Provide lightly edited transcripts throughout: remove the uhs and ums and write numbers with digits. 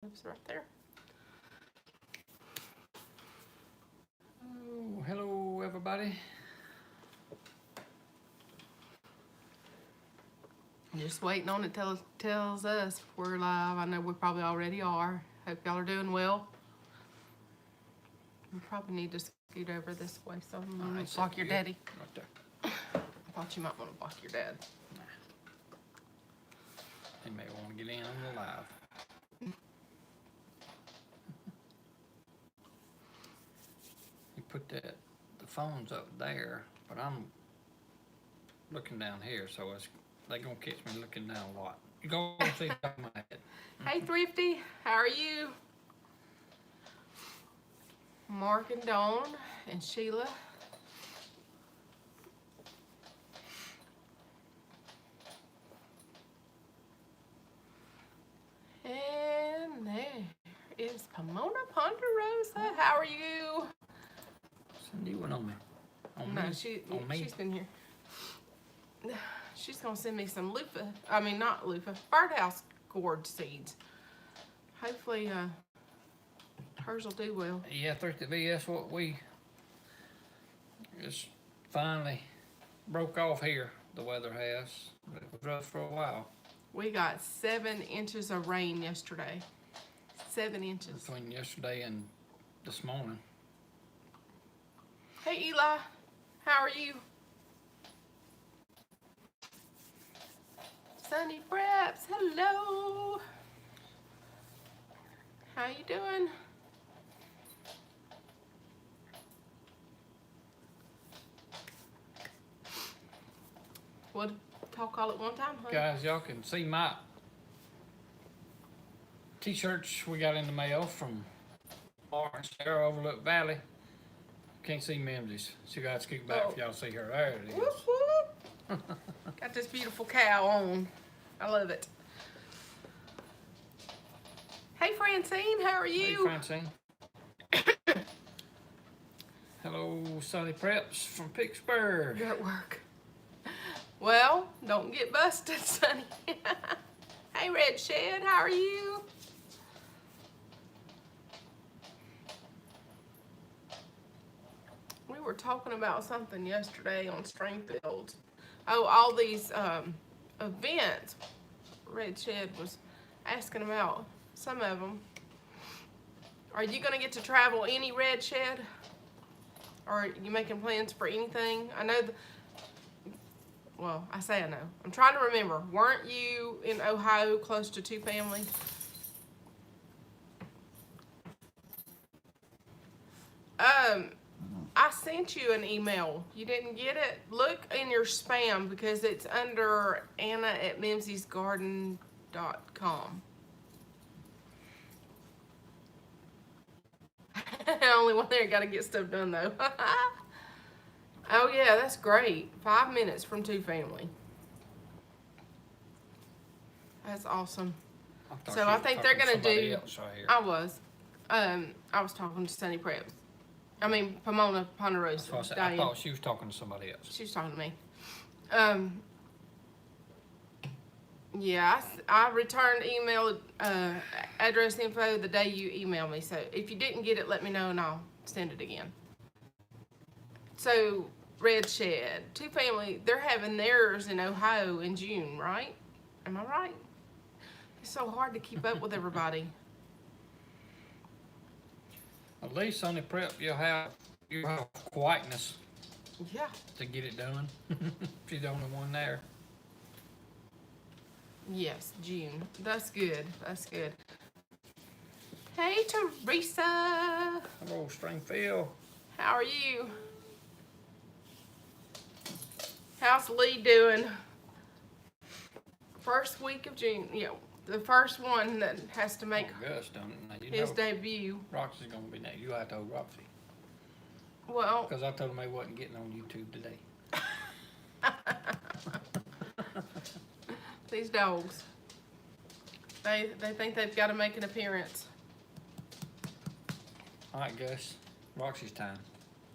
It's right there. Oh, hello everybody. Just waiting on it tells us if we're live. I know we probably already are. Hope y'all are doing well. We probably need to scoot over this way so I'm gonna block your daddy. Right there. I thought you might want to block your dad. Nah. He may want to get in on the live. He put the phones up there, but I'm looking down here, so they gonna catch me looking down a lot. You go see top of my head. Hey Thrifty, how are you? Mark and Dawn and Sheila. And there is Pomona Ponderosa. How are you? Cindy went on me. No, me? she's me? been here. She's gonna send me some loofah. I mean, not loofah. Birdhouse gourd seeds. Hopefully, hers will do well. Yeah, Thrifty, that's what we just finally broke off here. The weather has. It was rough for a while. We got 7 inches of rain yesterday. 7 inches. Between yesterday and this morning. Hey Eli, how are you? Sunny Preps, hello. How you doing? We'll talk all at one time, honey. Guys, y'all can see my t-shirts we got in the mail from Lawrence there, Overlook Valley. Can't see Mimsy's. She got to scoot back if y'all see her. There it is. Whoop, whoop. Got this beautiful cow on. I love it. Hey Francine, how are you? Hey Francine. Hello, Sunny Preps from Pittsburgh. You're at work. Well, don't get busted, Sonny. Hey Red Shed, how are you? We were talking about something yesterday on Stringfield. Oh, all these events. Red Shed was asking about some of them. Are you going to get to travel any, Red Shed? Or are you making plans for anything? I know, well, I say I know. I'm trying to remember. Weren't you in Ohio close to 2 Family? I sent you an email. You didn't get it? Look in your spam because it's under anna@mimsysgarden.com. Only one there, gotta get stuff done though. Oh yeah, that's great. 5 minutes from 2 Family. That's awesome. So I think they're gonna do. I was talking to Sunny Prep. I mean Pomona Ponderosa. I thought she was talking to somebody else. She was talking to me. Yeah, I returned email address info the day you emailed me. So if you didn't get it, let me know and I'll send it again. So Red Shed, 2 Family, they're having theirs in Ohio in June, right? Am I right? It's so hard to keep up with everybody. At least Sunny Prep, you'll have quietness Yeah. to get it done. She's the only one there. Yes, June. That's good. That's good. Hey, Teresa. Hello, Stringfield. How are you? How's Lee doing? First week of June. Yeah, the first one that has to make Gus done it. Now, his debut. Roxy's gonna be next. You have to hold Roxy. Well, Because I told him I wasn't getting on YouTube today. these dogs. They think they've got to make an appearance. All right, Gus. Roxy's time.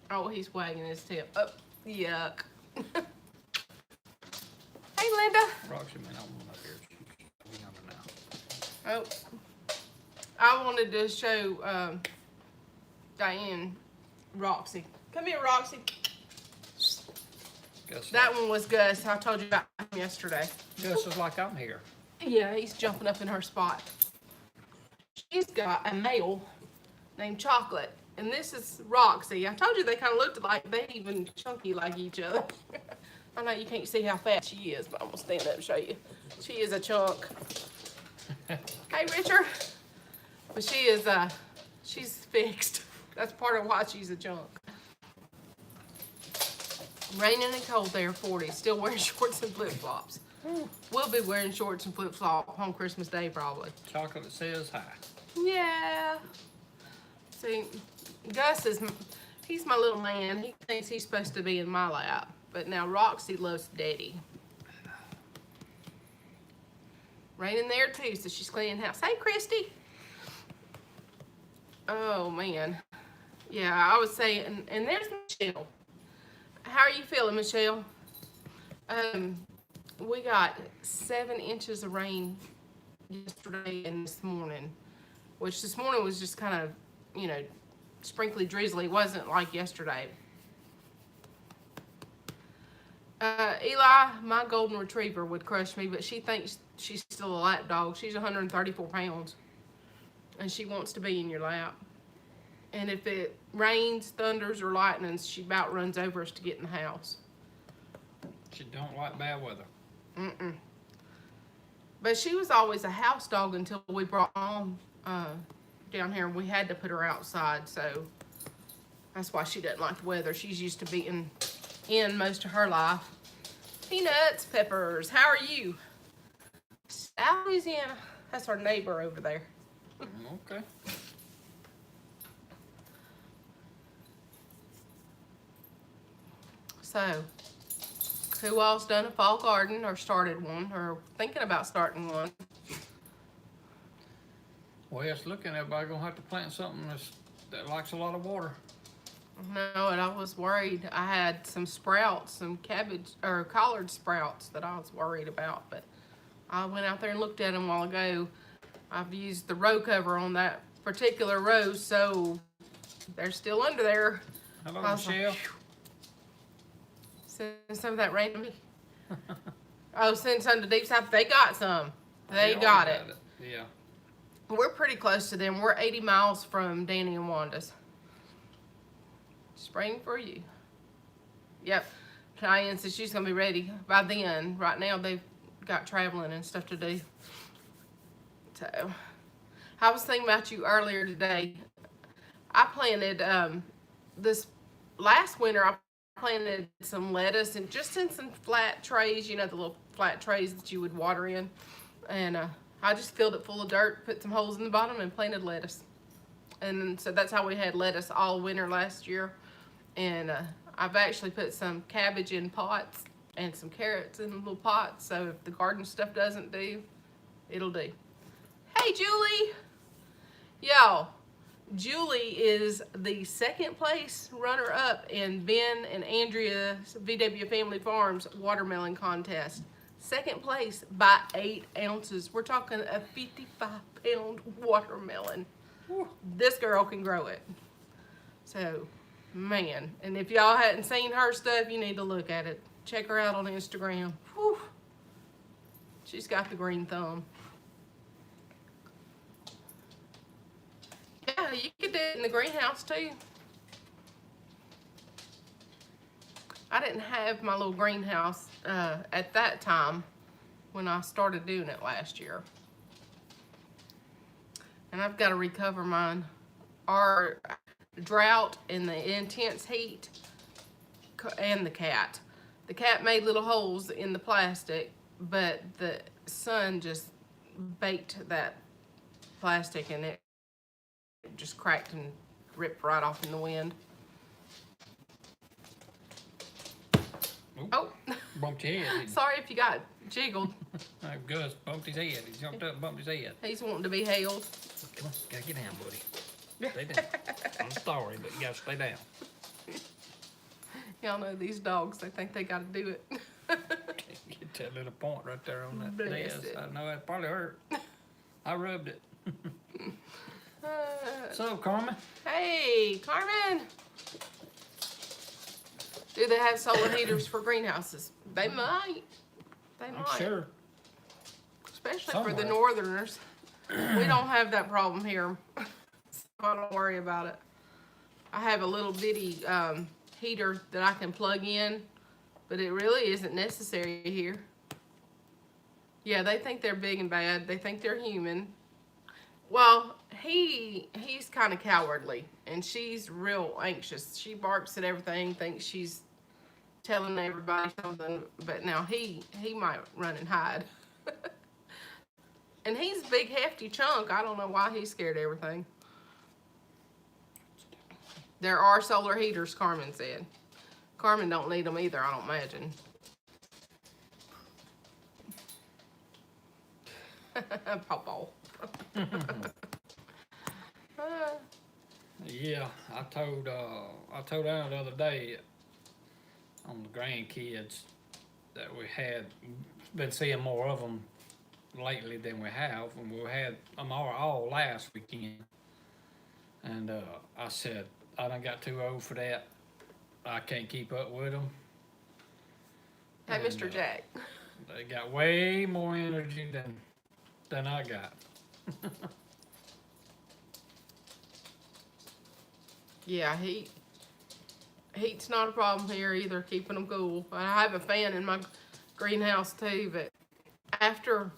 Oh, he's wagging his tail. Oh, yuck. Hey, Linda. Roxy may not want up here. She's younger now. Oh, I wanted to show Diane Roxy. Come here, Roxy. That one was Gus. I told you about him yesterday. Gus is like I'm here. Yeah, he's jumping up in her spot. She's got a male named Chocolate, and this is Roxy. I told you they kind of looked like they even chunky like each other. I know you can't see how fat she is, but I'm gonna stand up and show you. She is a chunk. Hey, Richard. But she is she's fixed. That's part of why she's a chunk. Raining and cold there, 40. Still wearing shorts and flip-flops. We'll be wearing shorts and flip-flops on Christmas Day, probably. Chocolate says hi. Yeah. See, Gus he's my little man. He thinks he's supposed to be in my lap. But now Roxy loves Daddy. Raining there, too, so she's cleaning house. Hey, Christy. Oh, man. Yeah, I would say, and there's Michelle. How are you feeling, Michelle? We got 7 inches of rain yesterday and this morning, which this morning was just kind of, you know, sprinkly drizzly. It wasn't like yesterday. Eli, my golden retriever, would crush me, but she thinks she's still a lap dog. She's 134 pounds, and she wants to be in your lap. And if it rains, thunders, or lightnings, she about runs over us to get in the house. She don't like bad weather. Mm-mm. But she was always a house dog until we brought Mom down here, and we had to put her outside. So that's why she doesn't like the weather. She's used to being in most of her life. Peanuts, Peppers, how are you? South Louisiana. That's our neighbor over there. Okay. So, who all's done a fall garden or started one or thinking about starting one? Well, it's looking everybody gonna have to plant something that likes a lot of water. No, and I was worried. I had some sprouts, some cabbage or collard sprouts that I was worried about, but I went out there and looked at them a while ago. I've used the row cover on that particular row, so they're still under there. Hello, Michelle. Like, send some of that rain to me. Oh, send some to Deep South. They got some. They got it. Yeah. We're pretty close to them. We're 80 miles from Danny and Wanda's. Spring for you. Yep. Cheyenne says she's going to be ready by then. Right now, they've got traveling and stuff to do. So, I was thinking about you earlier today. I planted, this last winter, I planted some lettuce and just in some flat trays, you know, the little flat trays that you would water in. And I just filled it full of dirt, put some holes in the bottom, and planted lettuce. And so that's how we had lettuce all winter last year. And I've actually put some cabbage in pots and some carrots in little pots. So if the garden stuff doesn't do, it'll do. Hey, Julie. Y'all, Julie is the second place runner-up in Ben and Andrea's VW Family Farms watermelon contest. Second place by 8 ounces. We're talking a 55-pound watermelon. Whew. This girl can grow it. So, man. And if y'all hadn't seen her stuff, you need to look at it. Check her out on Instagram. Whew. She's got the green thumb. Yeah, you could do it in the greenhouse too. I didn't have my little greenhouse at that time when I started doing it last year. And I've got to recover mine. Our drought and the intense heat and the cat. The cat made little holes in the plastic, but the sun just baked that plastic and it just cracked and ripped right off in the wind. Oop. Oh, Bumped your head. sorry if you got jiggled. Gus bumped his head. He jumped up and bumped his head. He's wanting to be held. Come on, gotta get down, buddy. Stay down. I'm sorry, but you gotta stay down. Y'all know these dogs, they think they gotta do it. Get that little point right there on that Bless desk. it. I know that probably hurt. I rubbed it. What's up, Carmen? Hey, Carmen. Do they have solar heaters for greenhouses? They might. They I'm might. sure. Especially for the Somewhere. northerners. We don't have that problem here. So I don't worry about it. I have a little bitty heater that I can plug in, but it really isn't necessary here. Yeah, they think they're big and bad. They think they're human. Well, he's kind of cowardly, and she's real anxious. She barks at everything, thinks she's telling everybody something, but now he might run and hide. And he's a big, hefty chunk. I don't know why he's scared of everything. There are solar heaters, Carmen said. Carmen don't need them either, I don't imagine. Pawpaw. Yeah, I told Anna the other day on the grandkids that we had been seeing more of them lately than we have, and we had them all last weekend. And I said, I done got too old for that. I can't keep up with them. Hey, And, Mr. Jack. They got way more energy than I got. Yeah, heat's not a problem here either, keeping them cool. I have a fan in my greenhouse too, but after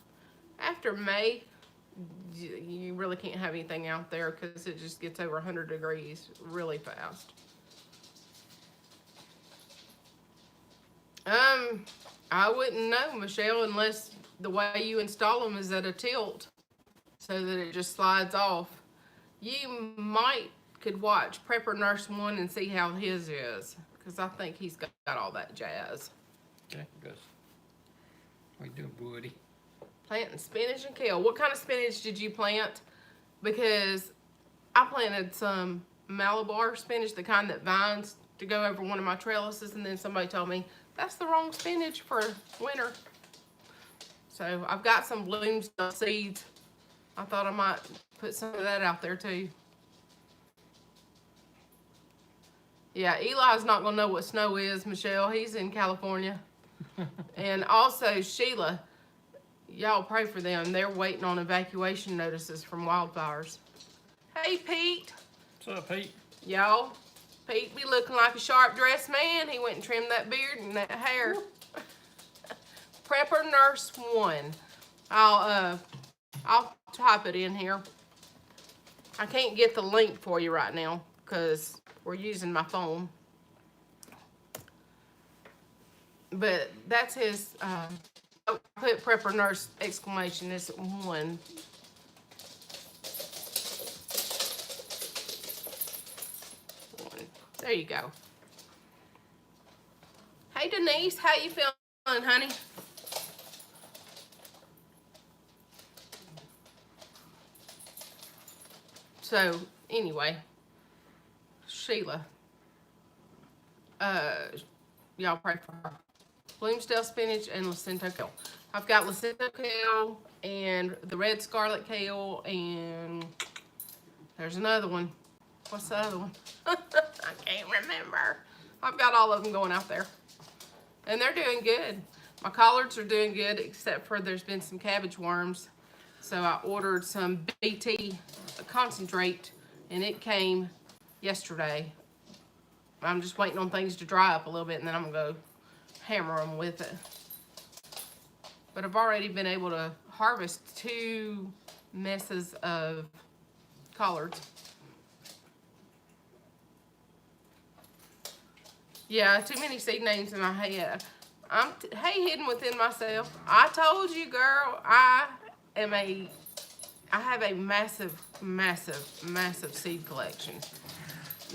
May, you really can't have anything out there because it just gets over 100 degrees really fast. I wouldn't know, Michelle, unless the way you install them is at a tilt so that it just slides off. You could watch Prepper Nurse 1 and see how his is, because I think he's got all that jazz. Okay, good. What you doing, Woody? Planting spinach and kale. What kind of spinach did you plant? Because I planted some Malabar spinach, the kind that vines, to go over one of my trellises, and then somebody told me that's the wrong spinach for winter. So I've got some Bloomsdale seeds. I thought I might put some of that out there too. Yeah, Eli's not gonna know what snow is, Michelle. He's in California. And also Sheila, y'all pray for them. They're waiting on evacuation notices from wildfires. Hey, Pete. What's up, Pete? Y'all, Pete be looking like a sharp-dressed man. He went and trimmed that beard and that hair. Prepper Nurse 1. I'll type it in here. I can't get the link for you right now because we're using my phone. But that's his, I put Prepper Nurse exclamation, it's 1. There you go. Hey Denise, how you feeling, honey? So anyway, Sheila, y'all pray for her. Bloomsdale spinach and Lacento kale. I've got Lacento kale and the red scarlet kale, and there's another one. What's the other one? I can't remember. I've got all of them going out there. And they're doing good. My collards are doing good, except for there's been some cabbage worms. So I ordered some BT concentrate, and it came yesterday. I'm just waiting on things to dry up a little bit, and then I'm going to go hammer them with it. But I've already been able to harvest 2 messes of collards. Yeah, too many seed names in my head. I'm hidden within myself. I told you, girl, I have a massive, massive, massive seed collection.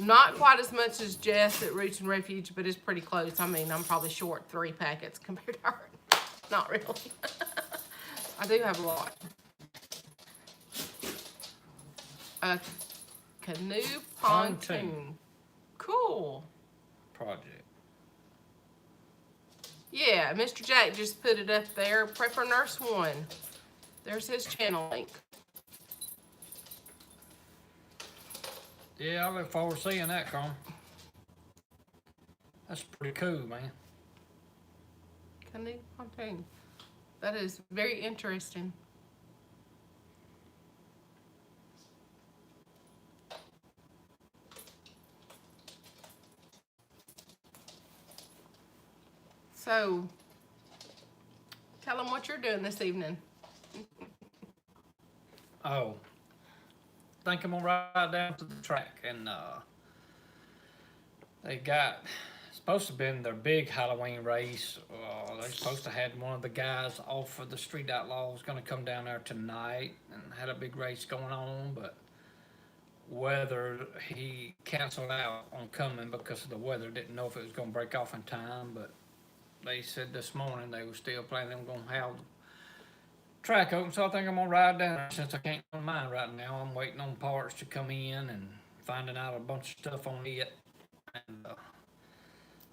Not quite as much as Jess at Roots and Refuge, but it's pretty close. I mean, I'm probably short 3 packets compared to her. Not really. I do have a lot. A canoe pontoon. Cool. Project. Yeah, Mr. Jack just put it up there. Prepper Nurse 1. There's his channel link. Yeah, I look forward to seeing that, Carmen. That's pretty cool, man. Candy Fontaine. That is very interesting. So, tell them what you're doing this evening. Oh, think I'm gonna ride down to the track and they got supposed to have been their big Halloween race. They supposed to had one of the guys off of the Street Outlaws gonna come down there tonight and had a big race going on, but weather he canceled out on coming because of the weather. Didn't know if it was gonna break off in time, but they said this morning they were still planning on gonna have the track open, so I think I'm gonna ride down there since I can't run mine right now. I'm waiting on parts to come in and finding out a bunch of stuff on it. And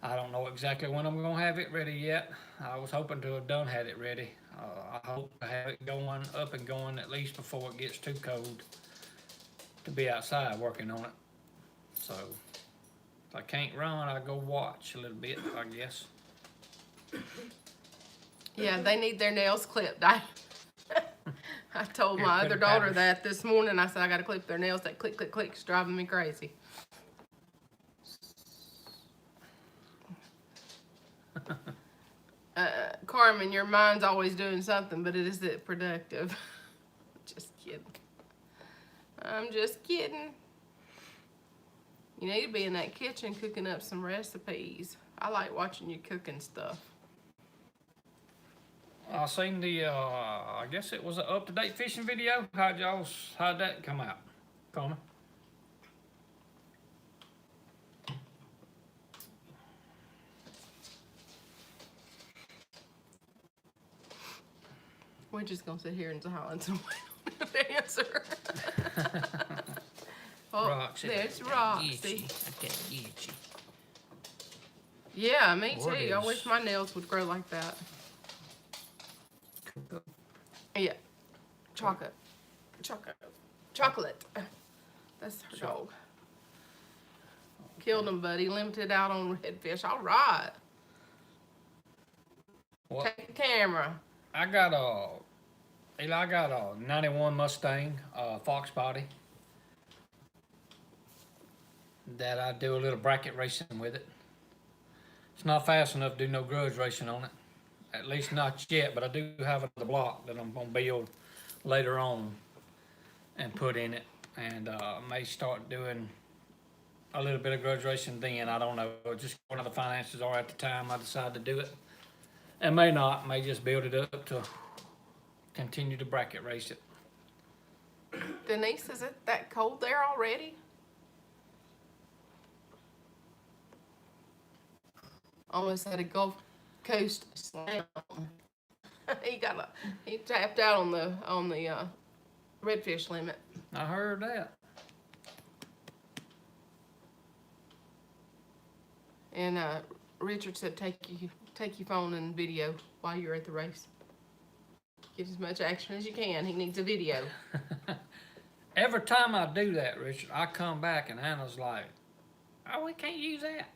I don't know exactly when I'm gonna have it ready yet. I was hoping to have had it ready. I hope to have it going up and going at least before it gets too cold to be outside working on it. So if I can't run, I go watch a little bit, I guess. Yeah, they need their nails clipped. I told my other daughter that this morning. I said, I got to clip their nails. That click, click, click is driving me crazy. Carmen, your mind's always doing something, but it isn't productive. Just kidding. I'm just kidding. You need to be in that kitchen cooking up some recipes. I like watching you cooking stuff. I seen the, I guess it was an up-to-date fishing video. How'd that come out, Carmen? We're just gonna sit here in silence and wait on the answer. Oh, Roxy. there's Roxy. I can't get you. Yeah, me What too. I is- wish my nails would grow like that. Yeah. Chocolate. Chocolate. That's her dog. Killed him, buddy. Limited out on redfish. All right. What? Take the camera. I got a 91 Mustang, Fox body. That I do a little bracket racing with it. It's not fast enough to do no grudge racing on it. At least not yet, but I do have another block that I'm gonna build later on and put in it. And may start doing a little bit of grudge racing then. I don't know. Just what the finances are at the time I decide to do it. And may not, may just build it up to continue to bracket race it. Denise, is it that cold there already? Almost had a Gulf Coast slam. he tapped out on the redfish limit. I heard that. And Richard said take your phone and video while you're at the race. Get as much action as you can. He needs a video. Every time I do that, Richard, I come back and Hannah's like, "Oh, we can't use that."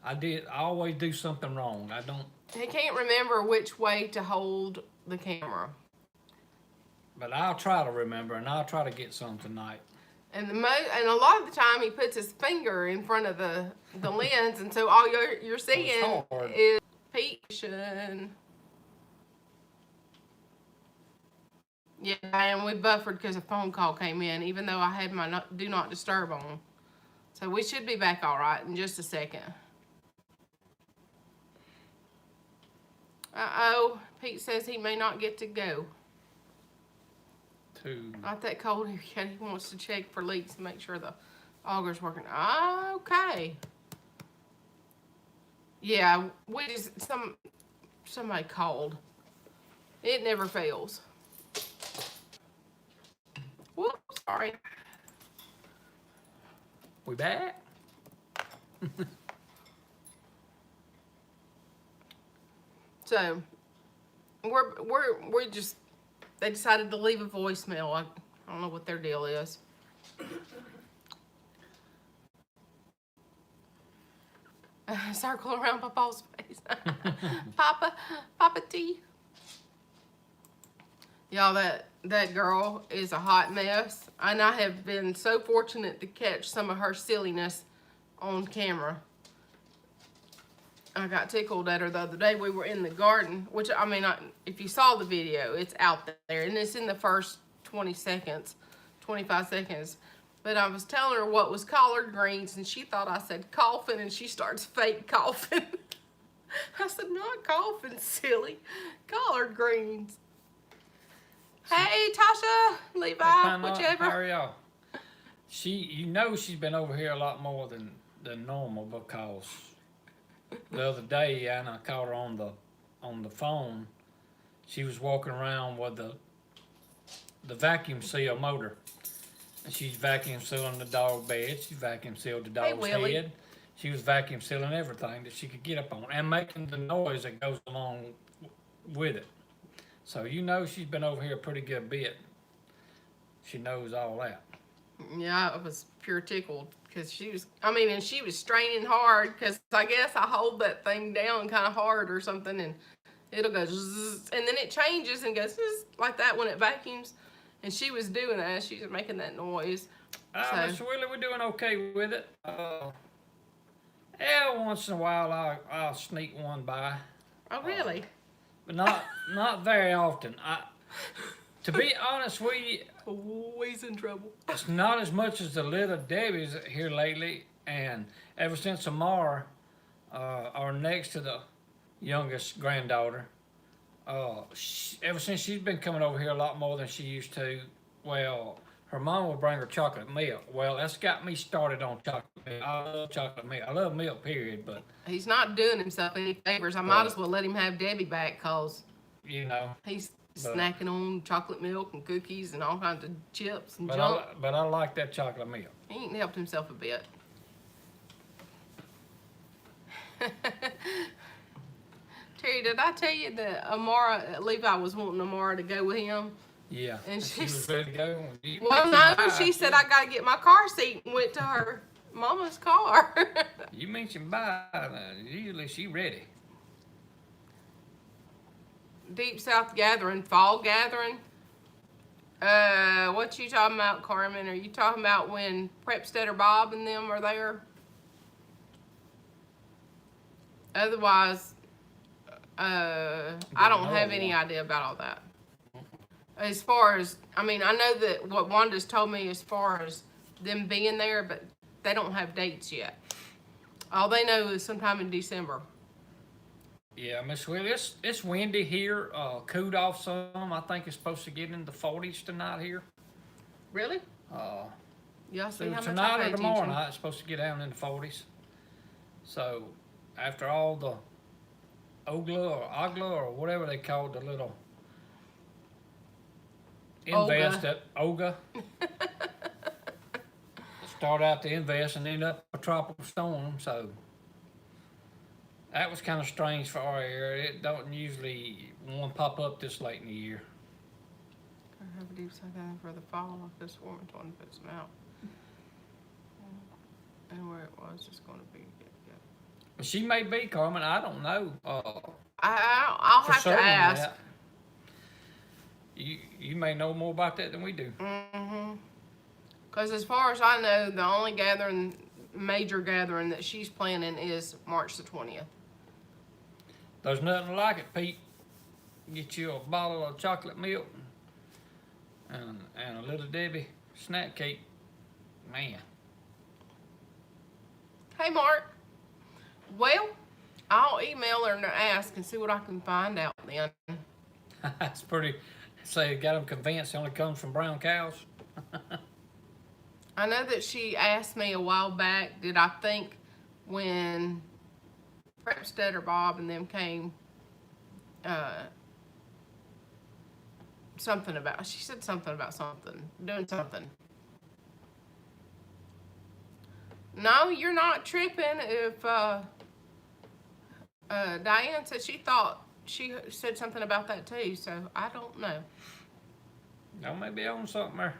I always do something wrong. I don't. He can't remember which way to hold the camera. But I'll try to remember, and I'll try to get some tonight. And and a lot of the time he puts his finger in front of the lens, and so all you're seeing is Peach. Yeah, and we buffered because a phone call came in, even though I had my do not disturb on. So we should be back all right in just a second. Uh-oh, Pete says he may not get to go. Not that cold here yet. He wants to check for leaks and make sure the auger's working. Okay. Yeah, we just, somebody called. It never fails. Whoops, sorry. We back? So, we're just, they decided to leave a voicemail. I don't know what their deal is. circle around Papa's face. Papa T. Y'all, that girl is a hot mess. And I have been so fortunate to catch some of her silliness on camera. I got tickled at her the other day. We were in the garden, which, I mean, if you saw the video, it's out there. And it's in the first 20 seconds, 25 seconds. But I was telling her what was collard greens, and she thought I said coughing, and she starts fake coughing. I said, not coughing, silly. Collard greens. Hey, Tasha, Levi, whichever. How are y'all? You know she's been over here a lot more than normal because the other day, and I caught her on the phone. She was walking around with the vacuum seal motor. And she's vacuum sealing the dog bed. She vacuum sealed the dog's head. She was vacuum sealing everything that she could get up on and making the noise that goes along with it. So you know she's been over here a pretty good bit. She knows all that. Yeah, I was pure tickled because she was, and she was straining hard because I guess I hold that thing down kind of hard or something, and it'll go zzz, and then it changes and goes zzz, like that when it vacuums. And she was doing that. She was making that noise. Mr. Willie, we're doing okay with it. Yeah, once in a while I'll sneak one by. Oh, really? But not very often. To be honest with you, always in trouble. It's not as much as the little Debbie's here lately, and ever since Amara, our next to the youngest granddaughter, ever since she's been coming over here a lot more than she used to, well, her mom would bring her chocolate milk. Well, that's got me started on chocolate milk. I love chocolate milk. I love milk, period, but... He's not doing himself any favors. I might as well let him have Debbie back, because... You know... He's snacking on chocolate milk and cookies and all kinds of chips and junk. But I like that chocolate milk. He ain't helped himself a bit. Terry, did I tell you that Levi was wanting Amara to go with him? Yeah. And she was ready to go. Well, no, she said, I got to get my car seat, and went to her mama's car. You mentioned bye. Usually she ready. Deep South gathering, fall gathering. What you talking about, Carmen? Are you talking about when Prepstetter Bob and them are there? Otherwise, I don't have any idea about all that. As far as, I know that what Wanda's told me as far as them being there, but they don't have dates yet. All they know is sometime in December. Yeah, Miss Willie, it's windy here. Cooled off some. I think it's supposed to get in the 40s tonight here. Really? Yeah, see how much tonight I pay or tomorrow attention. night, it's supposed to get down in the 40s. So, after all the ogla or whatever they call the little invest at Olga. Start out to invest and end up a tropical storm, so that was kind of strange for our area. It don't usually one pop up this late in the year. I have a deep second for the fall. I could have sworn it's one puts them out. And where it was, it's going to be. But she may be, Carmen. I don't know. I'll have to ask. You may know more about that than we do. Mm-hmm. Because as far as I know, the only major gathering that she's planning is March the 20th. There's nothing like it, Pete. Get you a bottle of chocolate milk and a little Debbie snack cake. Man. Hey, Mark. Well, I'll email her and ask and see what I can find out then. That's pretty... Say, got them convinced it only comes from brown cows. I know that she asked me a while back, did I think when Prepstetter Bob and them came, she said something about doing something. No, you're not tripping. If Diane said she said something about that too, so I don't know. Y'all may be on something there.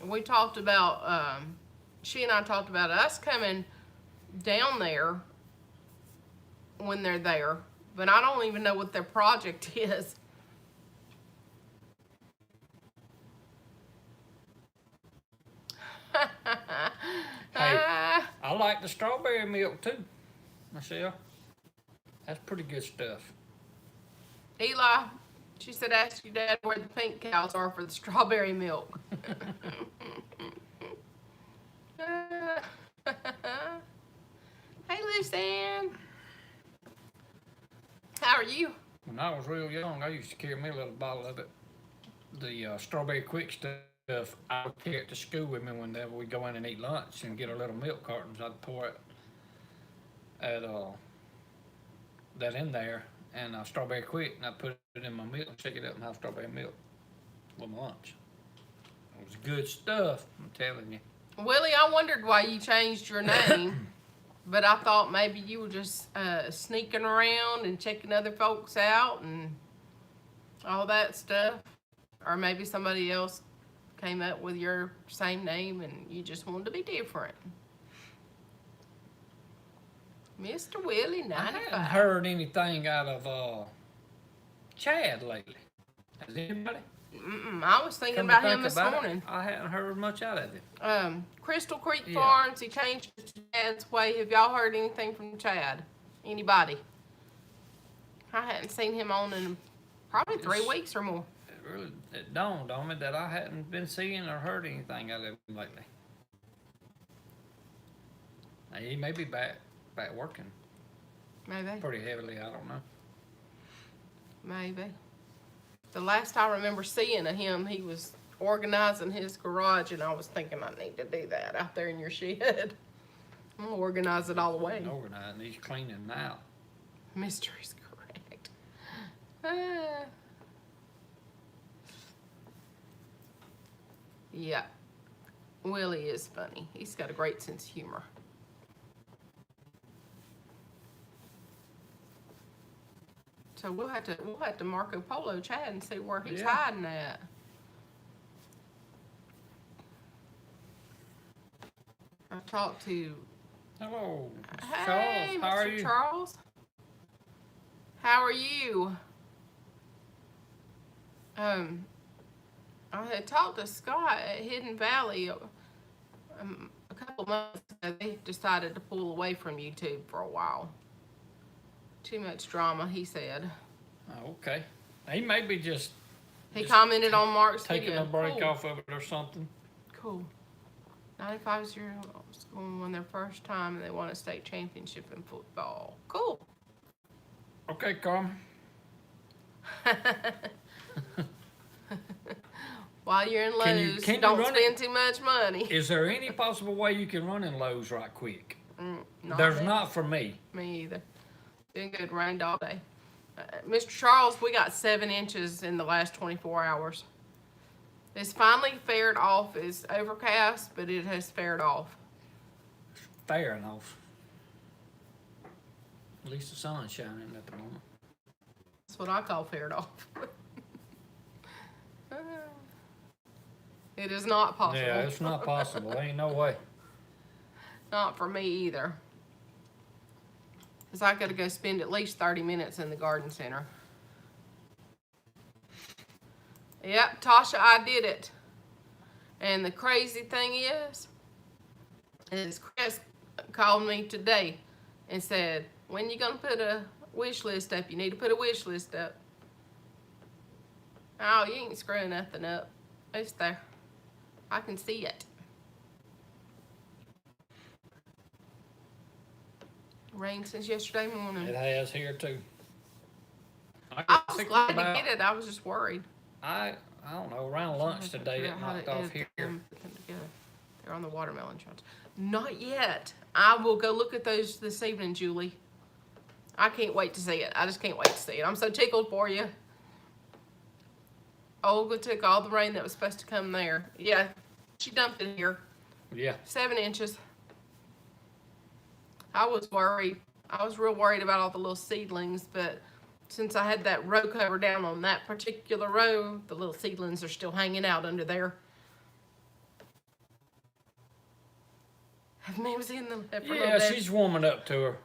We talked about she and I talked about us coming down there when they're there, but I don't even know what their project is. Hey, I like the strawberry milk too, Michelle. That's pretty good stuff. Eli, she said, ask your dad where the pink cows are for the strawberry milk. Hey, Lucian. How are you? When I was real young, I used to carry me a little bottle of it. The strawberry quick stuff, I would carry it to school with me whenever we go in and eat lunch and get our little milk cartons. I'd pour it at that in there and strawberry quick, and I put it in my milk and shake it up and have strawberry milk for my lunch. It was good stuff, I'm telling you. Willie, I wondered why you changed your name, but I thought maybe you were just sneaking around and checking other folks out and all that stuff. Or maybe somebody else came up with your same name and you just wanted to be different. Mr. Willie, 95. I haven't heard anything out of Chad lately. Has anybody? I was thinking about him this morning. I hadn't heard much out of him. Crystal Creek Farms, he changed it to Chad's Way. Have y'all heard anything from Chad? Anybody? I hadn't seen him on in probably 3 weeks or more. It dawned on me that I hadn't been seeing or heard anything out of him lately. Now, he may be back working. Maybe. Pretty heavily, I don't know. Maybe. The last I remember seeing of him, he was organizing his garage, and I was thinking I need to do that out there in your shed. I'm gonna organize it all the way. Organizing, he's cleaning now. Mystery's correct. Yeah. Willie is funny. He's got a great sense of humor. So we'll have to Marco Polo Chad and see where he's hiding at. I talked to. Hello, Hey, Charles. How are Mr. you? Charles. How are you? I had talked to Scott at Hidden Valley a couple months ago. They decided to pull away from YouTube for a while. Too much drama, he said. Oh, okay. He may be just. He commented on Mark's taking video. a break off of it or something. Cool. 95-year-olds going to win their first time and they won a state championship in football. Cool. Okay, Carmen. While you're in Lowe's, can you don't run spend too much money. Is there any possible way you can run in Lowe's right quick? Not There's me. not for me. Me either. Been good, rained all day. Mr. Charles, we got 7 inches in the last 24 hours. It's finally fared off. It's overcast, but it has fared off. Fair enough. At least the sun's shining at the moment. That's what I call fared off. It is not possible. Yeah, it's not possible. Ain't no way. Not for me either. Because I got to go spend at least 30 minutes in the garden center. Yep, Tasha, I did it. And the crazy thing is Chris called me today and said, when you going to put a wish list up? You need to put a wish list up. Oh, you ain't screwing nothing up. It's there. I can see it. Rained since yesterday morning. It has here too. I was glad to get it. I was just worried. I don't know, around lunch today it knocked off here. They're on the watermelon charts. Not yet. I will go look at those this evening, Julie. I can't wait to see it. I just can't wait to see it. I'm so tickled for you. Olga took all the rain that was supposed to come there. Yeah, she dumped it here. Yeah. 7 inches. I was worried. I was real worried about all the little seedlings, but since I had that row cover down on that particular row, the little seedlings are still hanging out under there. Have Mimsy in the left for Yeah, she's warming up to her.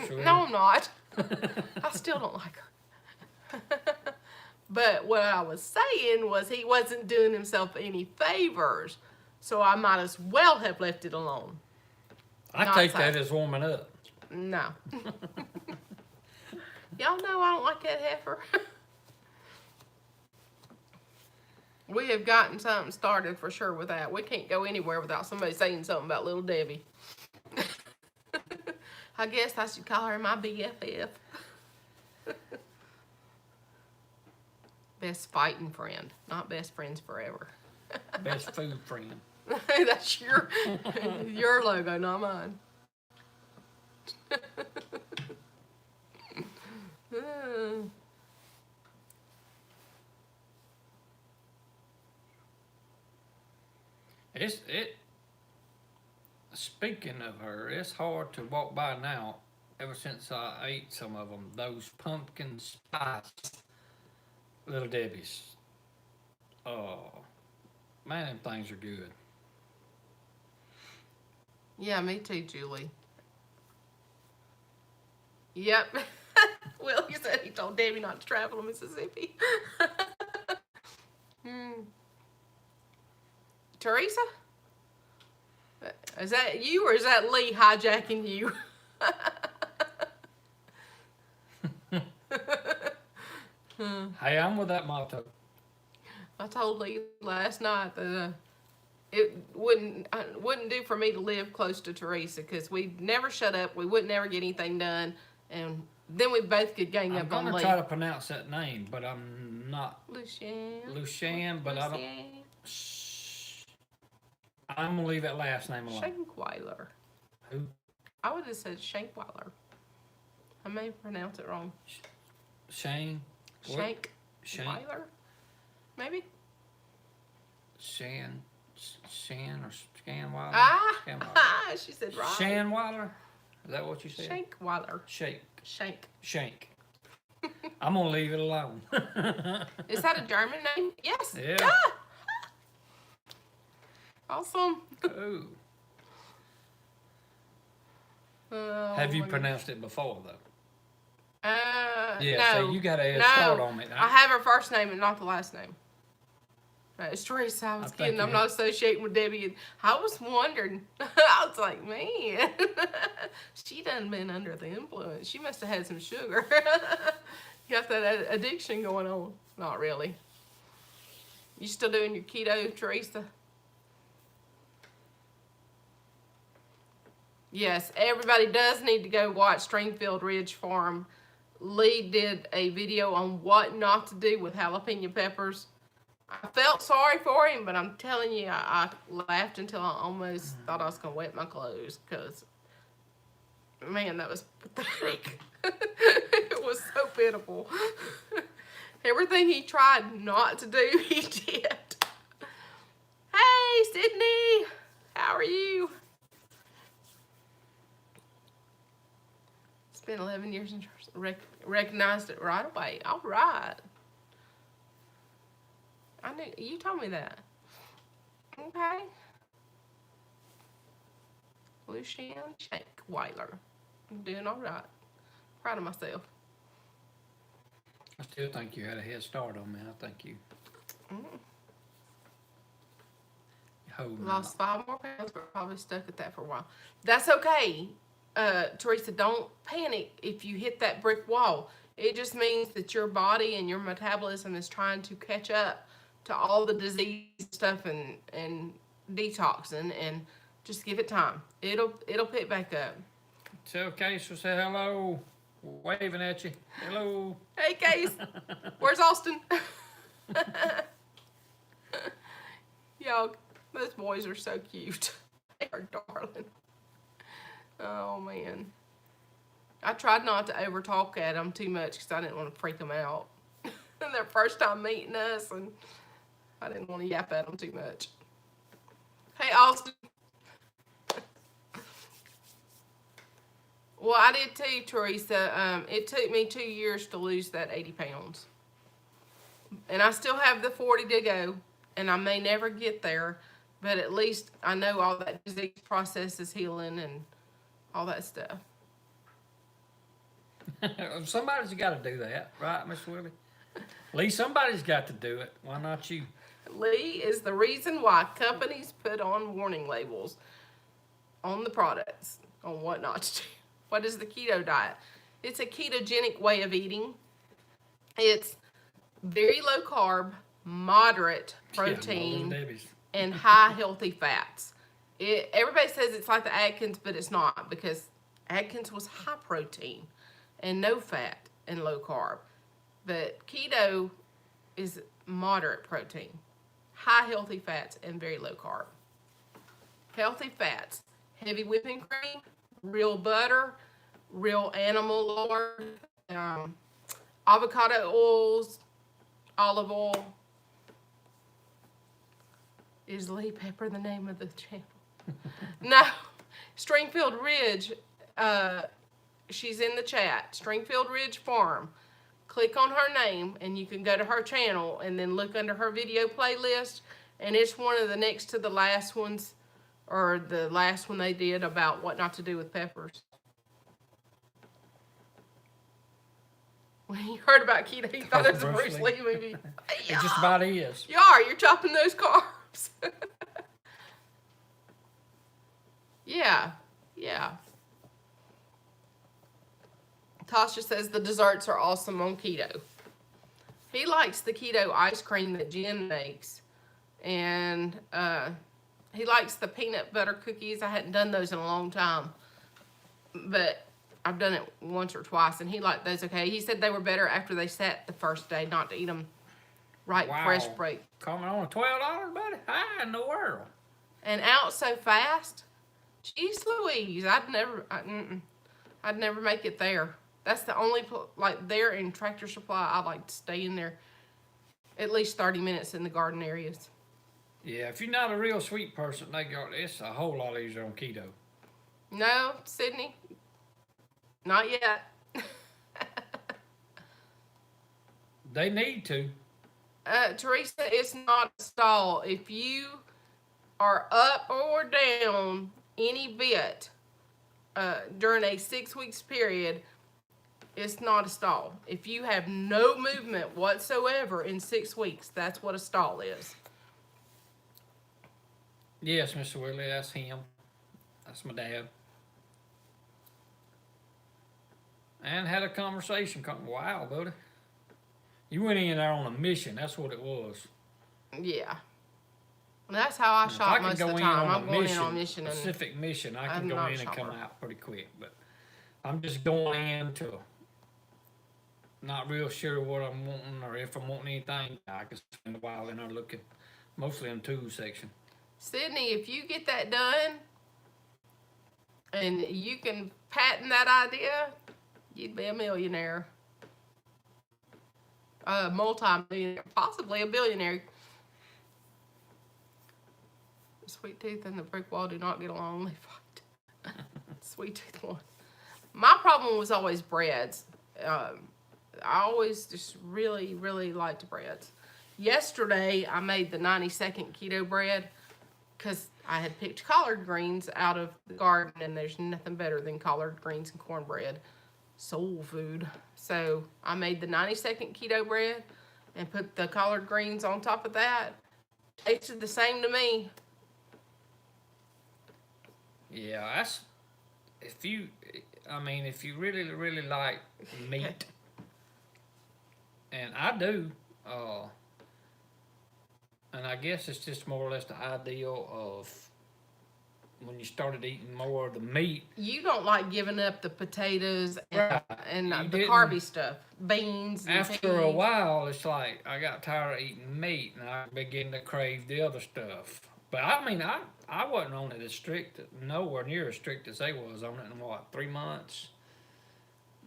Sure. No, I'm not. I still don't like her. But what I was saying was he wasn't doing himself any favors, so I might as well have left it alone. I Not take so. that as warming up. No. Y'all know I don't like that heifer. We have gotten something started for sure with that. We can't go anywhere without somebody saying something about little Debbie. I guess I should call her my BFF. Best fighting friend, not best friends forever. Best food friend. That's your logo, not mine. Speaking of her, it's hard to walk by now. Ever since I ate some of them, those pumpkin spice Little Debbie's. Oh, man, them things are good. Yeah, me too, Julie. Yep. Well, he said he told Debbie not to travel to Mississippi. Teresa? Is that you or is that Lee hijacking you? Hey, I'm with that motto. I told Lee last night that it wouldn't do for me to live close to Teresa because we'd never shut up. We wouldn't ever get anything done, and then we both could gang I'm up on gonna Lee. try to pronounce that name, but I'm not. Lucian, but I don't. Shh. I'm gonna leave that last name alone. Shankweiler. Who? I would have said Shankweiler. I may pronounce it wrong. Shane. Shankweiler? Maybe? Shan or Scanweiler? Ah, she said right. Shanweiler? Is that what you said? Shankweiler. Shank. I'm gonna leave it alone. Is that a German name? Yes. Yeah. Ah! Awesome. Ooh. Oh, Have you pronounced it before though? Yeah, No. So you got a head start on it. I have her first name and not the last name. It's Teresa. I was kidding. I'm not associating with Debbie. I was wondering. I was like, man, she done been under the influence. She must have had some sugar. You got that addiction going on. Not really. You still doing your keto, Teresa? Yes, everybody does need to go watch Stringfield Ridge Farm. Lee did a video on what not to do with jalapeno peppers. I felt sorry for him, but I'm telling you, I laughed until I almost thought I was going to wet my clothes because, man, that was pathetic. It was so pitiful. Everything he tried not to do, he did. Hey, Sydney, how are you? It's been 11 years and recognized it right away. All right. I knew you told me that. Okay. Lucian Shankweiler. I'm doing all right. Proud of myself. I still think you had a head start on me. I think you. Lost 5 more pounds, but probably stuck at that for a while. That's okay. Teresa, don't panic if you hit that brick wall. It just means that your body and your metabolism is trying to catch up to all the disease stuff and detoxing, and just give it time. It'll pick back up. Tell Case to say hello. Waving at you. Hello. Hey, Case. Where's Austin? Y'all, those boys are so cute. They are darling. Oh, man. I tried not to over-talk at them too much because I didn't want to freak them out. Their first time meeting us, and I didn't want to yap at them too much. Hey, Austin. Well, I did too, Teresa. It took me 2 years to lose that 80 pounds. And I still have the 40 to go, and I may never get there, But at least I know all that disease process is healing and all that stuff. Somebody's got to do that, right, Miss Willie? Lee, somebody's got to do it. Why not you? Lee is the reason why companies put on warning labels on the products on what not to do. What is the keto diet? It's a ketogenic way of eating. It's very low carb, moderate protein, and high healthy fats. Everybody says it's like the Atkins, but it's not, because Atkins was high protein and no fat and low carb. But keto is moderate protein, high healthy fats, and very low carb. Healthy fats, heavy whipping cream, real butter, real animal lard, avocado oils, olive oil. Is Lee Pepper the name of the channel? No. Stringfield Ridge, she's in the chat. Stringfield Ridge Farm. Click on her name and you can go to her channel and then look under her video playlist, and it's one of the next to the last ones, or the last one they did about what not to do with peppers. When you heard about keto, you thought it was a Bruce Lee movie. It just about is. You're chopping those carbs. Yeah. Tasha says the desserts are awesome on keto. He likes the keto ice cream that Jen makes. And he likes the peanut butter cookies. I hadn't done those in a long time. But I've done it once or twice, and he liked those okay. He said they were better after they sat the first day, not to eat them fresh break. Coming on $12, buddy? How in the world? And out so fast? Jeez Louise, I'd never make it there. That's the only, there in Tractor Supply, I like to stay in there at least 30 minutes in the garden areas. Yeah, if you're not a real sweet person, it's a whole lot easier on keto. No, Sydney, not yet. They need to. Teresa, it's not a stall. If you are up or down any bit during a 6 weeks period, it's not a stall. If you have no movement whatsoever in 6 weeks, that's what a stall is. Yes, Mr. Willie, that's him. That's my dad. And had a conversation. Wow, buddy. You went in there on a mission. That's what it was. Yeah. That's how I shop most of the time. I'm going in on mission. Specific mission. I can go in and come out pretty quick. But I'm just going into not real sure what I'm wanting or if I'm wanting anything. I can spend a while in there looking, mostly in the tools section. Sydney, if you get that done and you can patent that idea, you'd be a millionaire. Multi-millionaire, possibly a billionaire. Sweet Tooth and the brick wall do not get along. They fight. Sweet Tooth one. My problem was always breads. I always just really, really liked breads. Yesterday, I made the 90-second keto bread because I had picked collard greens out of the garden, and there's nothing better than collard greens and cornbread. Soul food. So I made the 90-second keto bread and put the collard greens on top of that. Tasted the same to me. Yeah, that's if you really, really like meat, and I do, and I guess it's just more or less the ideal of when you started eating more of the meat. You don't like giving up the potatoes and, right. The carby stuff, beans and after a while, it's like I got tired of eating meat, and I began to crave the other stuff. But I wasn't on it as strict, nowhere near as strict as they was on it in 3 months.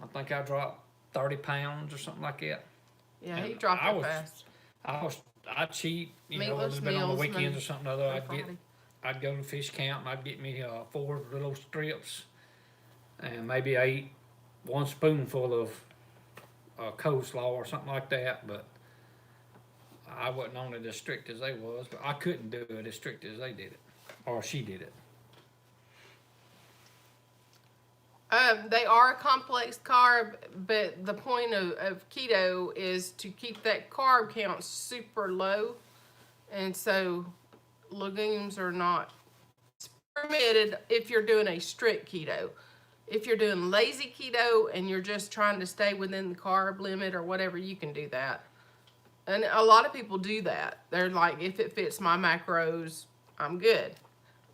I think I dropped 30 pounds or something like that. Yeah, and he dropped it fast. I cheat, Meatless it's been on the meals, weekends or something or other. Friday. I'd go to fish camp and I'd get me 4 little strips, and maybe I eat 1 spoonful of coleslaw or something like that. But I wasn't on it as strict as they was, but I couldn't do it as strict as they did it, or she did it. They are a complex carb, but the point of keto is to keep that carb count super low. And so legumes are not permitted if you're doing a strict keto. If you're doing lazy keto and you're just trying to stay within the carb limit or whatever, you can do that. And a lot of people do that. They're like, if it fits my macros, I'm good.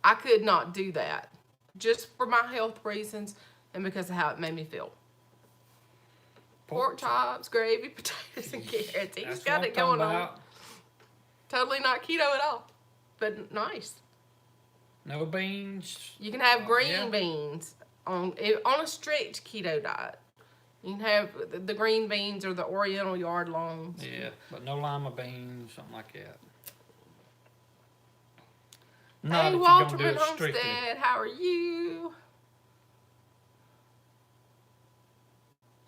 I could not do that just for my health reasons and because of how it made me feel. Pork chops, gravy, potatoes, and carrots. He's That's got what it going I'm on. about. Totally not keto at all, but nice. No beans. You can have green Yeah. beans on a strict keto diet. You can have the green beans or the Oriental yard longs. Yeah, but no lima beans, something like that. Hey, Not if you're Walterman gonna do it strictly. Homestead, how are you?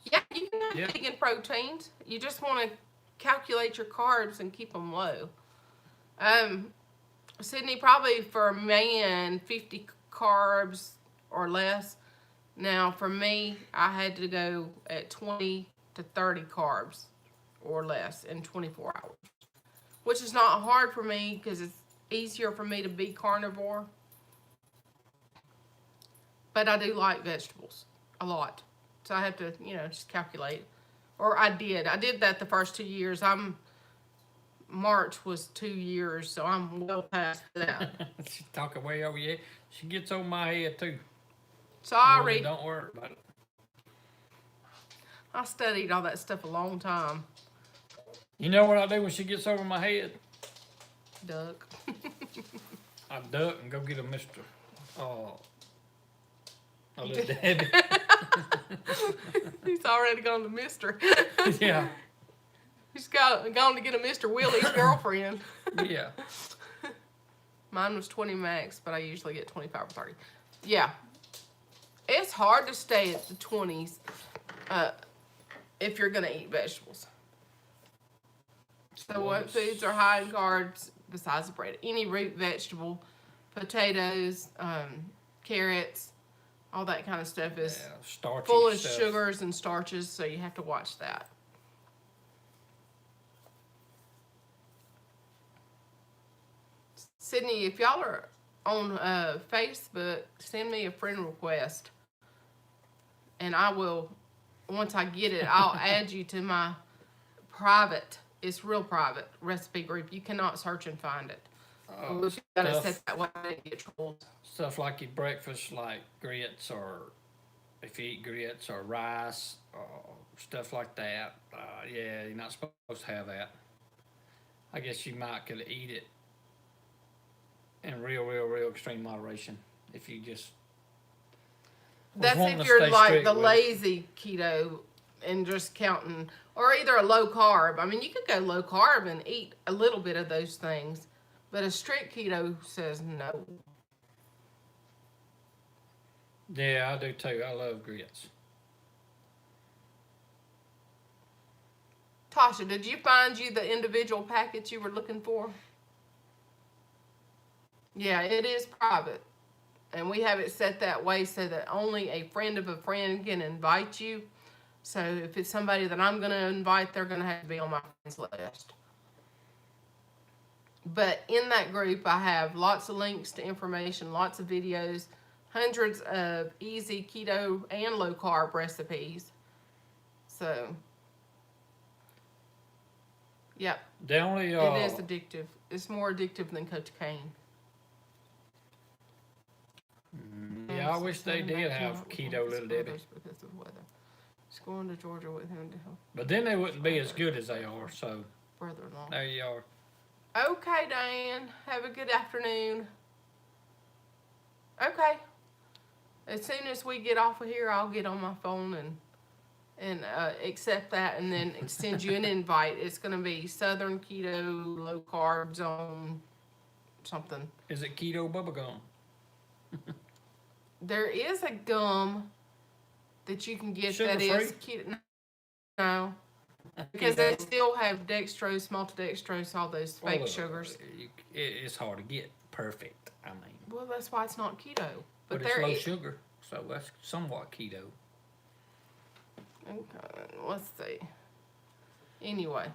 Yeah, you can have Yeah. vegan proteins. You just want to calculate your carbs and keep them low. Sydney, probably for a man, 50 carbs or less. Now, for me, I had to go at 20 to 30 carbs or less in 24 hours, which is not hard for me because it's easier for me to be carnivore. But I do like vegetables a lot. So I have to, just calculate. Or I did that the first 2 years. March was 2 years, so I'm well past that. She's talking way over here. She gets on my head too. Sorry. Really, don't worry about it. I studied all that stuff a long time. You know what I do when she gets over my head? Duck. I duck and go get a Mr. A little Debbie. He's already gone to Mr. Yeah. He's gone to get a Mr. Willie's girlfriend. Yeah. Mine was 20 max, but I usually get 25 or 30. Yeah. It's hard to stay at the 20s if you're going to eat vegetables. So what foods are high in carbs besides the bread? Any root vegetable, potatoes, carrots, all that kind of stuff is starchy full of stuff. sugars and starches, so you have to watch that. Sydney, if y'all are on Facebook, send me a friend request. And I will, once I get it, I'll add you to my private, it's real private, recipe group. You cannot search and find it. You gotta set that way to get trolled. Stuff like your breakfast, like grits, or if you eat grits or rice, stuff like that. Yeah, you're not supposed to have that. I guess you might could eat it in real extreme moderation if you just. That's wanting if to you're stay like strict the with it. lazy keto and just counting, or either a low carb. I mean, you could go low carb and eat a little bit of those things, but a strict keto says no. Yeah, I do too. I love grits. Tasha, did you find you the individual packets you were looking for? Yeah, it is private. And we have it set that way so that only a friend of a friend can invite you. So if it's somebody that I'm going to invite, they're going to have to be on my friends list. But in that group, I have lots of links to information, lots of videos, hundreds of easy keto and low carb recipes. So, yep, The only it is addictive. It's more addictive than cocaine. yeah, I wish they did have keto Little Debbie. Because of weather. Just going to Georgia with him to help But then they wouldn't be as good as they are, so brother-in-law. there you are. Okay, Diane. Have a good afternoon. Okay. As soon as we get off of here, I'll get on my phone and accept that and then send you an invite. It's going to be Southern Keto, Low Carb Zone, something. Is it keto bubblegum? There is a gum that you can get Sugar that is free? keto. No. Because they still have dextrose, maltodextrose, all those fake sugars. It's hard to get perfect. I mean, Well, that's why it's not keto. but it's low sugar, so that's somewhat keto. Okay, let's see. Anyway,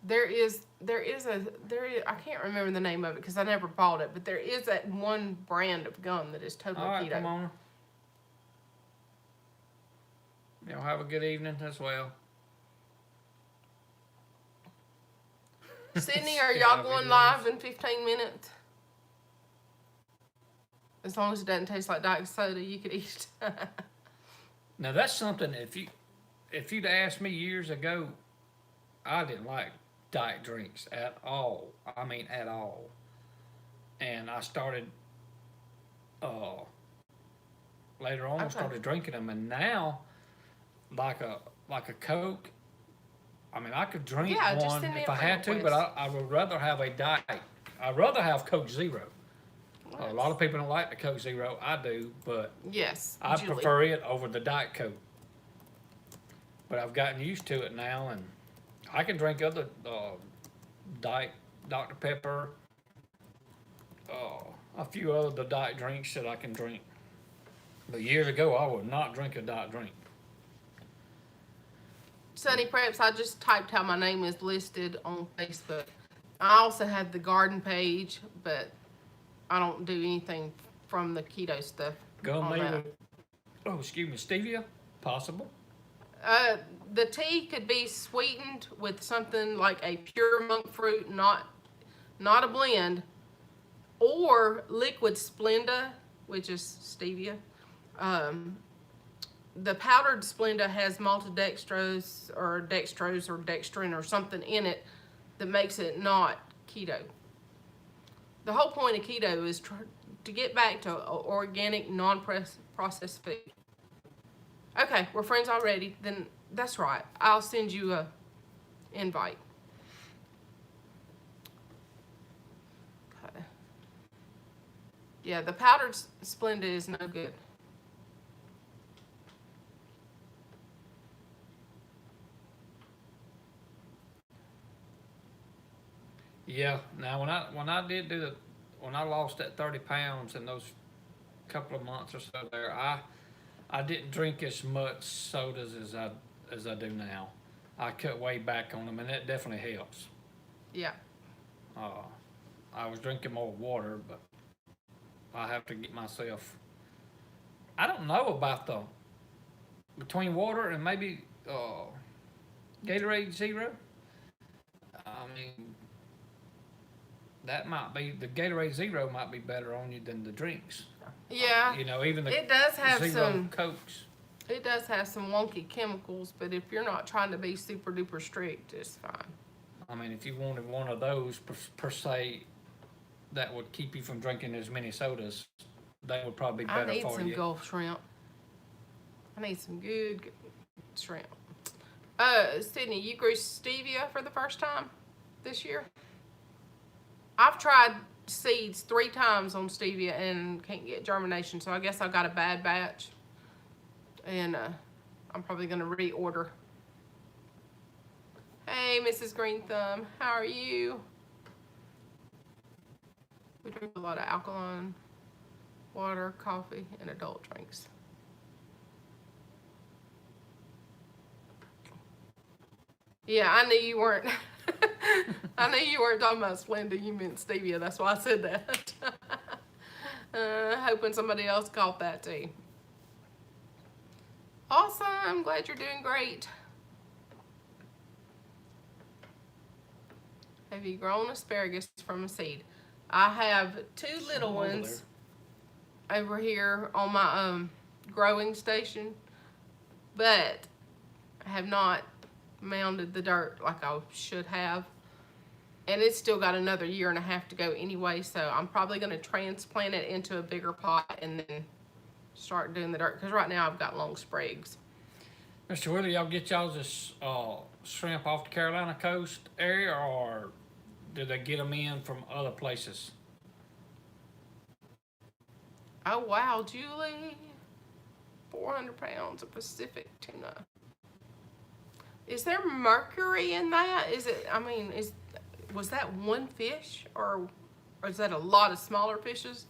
there is I can't remember the name of it because I never bought it, but there is that one brand of gum that is totally All right, keto. come on. Y'all have a good evening as well. Sydney, are y'all going live in 15 minutes? As long as it doesn't taste like diet soda, you could eat it. Now that's something. If you'd asked me years ago, I didn't like diet drinks at all. I mean, at all. And I started. Later on, I started drinking them, and now, like a Coke. I mean, I could drink one if I had to, but I would rather have a diet. I'd rather have Coke Zero. A lot of people don't like the Coke Zero. I do, but yes, I prefer it over the Diet Coke. But I've gotten used to it now, and I can drink other Diet Dr. Pepper, a few other diet drinks that I can drink. But years ago, I would not drink a diet drink. Sunny Preps, I just typed how my name is listed on Facebook. I also have the garden page, but I don't do anything from the keto stuff. Excuse me, stevia? Possible. The tea could be sweetened with something like a pure monk fruit, not a blend, or liquid Splenda, which is stevia. The powdered Splenda has maltodextrose or dextrin or something in it that makes it not keto. The whole point of keto is to get back to organic, non-processed food. Okay, we're friends already. Then that's right. I'll send you a invite. Okay. Yeah, the powdered Splenda is no good. Yeah. Now, when I lost that 30 pounds in those couple of months or so there, I didn't drink as much sodas as I do now. I cut way back on them, and that definitely helps. Yeah. I was drinking more water, but I have to get myself. I don't know about between water and maybe Gatorade Zero. I mean, that might be the Gatorade Zero might be better on you than the drinks. Yeah. Even it does have Zero Cokes. It does have some wonky chemicals, but if you're not trying to be super duper strict, it's fine. I mean, if you wanted one of those per se, that would keep you from drinking as many sodas, that would probably be better for you. I need some Gulf shrimp. I need some good shrimp. Sydney, you grew stevia for the first time this year? I've tried seeds 3 times on stevia and can't get germination, so I guess I got a bad batch. And I'm probably going to reorder. Hey, Mrs. Green Thumb, how are you? We drink a lot of alkaline water, coffee, and adult drinks. Yeah, I knew you weren't. I knew you weren't talking about Splenda. You meant stevia. That's why I said that. Hoping somebody else caught that too. Awesome. I'm glad you're doing great. Have you grown asparagus from a seed? I have 2 little ones over here on my growing station, but I have not mounded the dirt like I should have. And it's still got another 1.5 years to go anyway, so I'm probably going to transplant it into a bigger pot and then start doing the dirt, because right now I've got long sprigs. Mr. Willie, y'all get y'all this shrimp off the Carolina coast area, or do they get them in from other places? Oh, wow, Julie. 400 pounds of Pacific tuna. Is there mercury in that? Is it? I mean, was that one fish, or is that a lot of smaller fishes?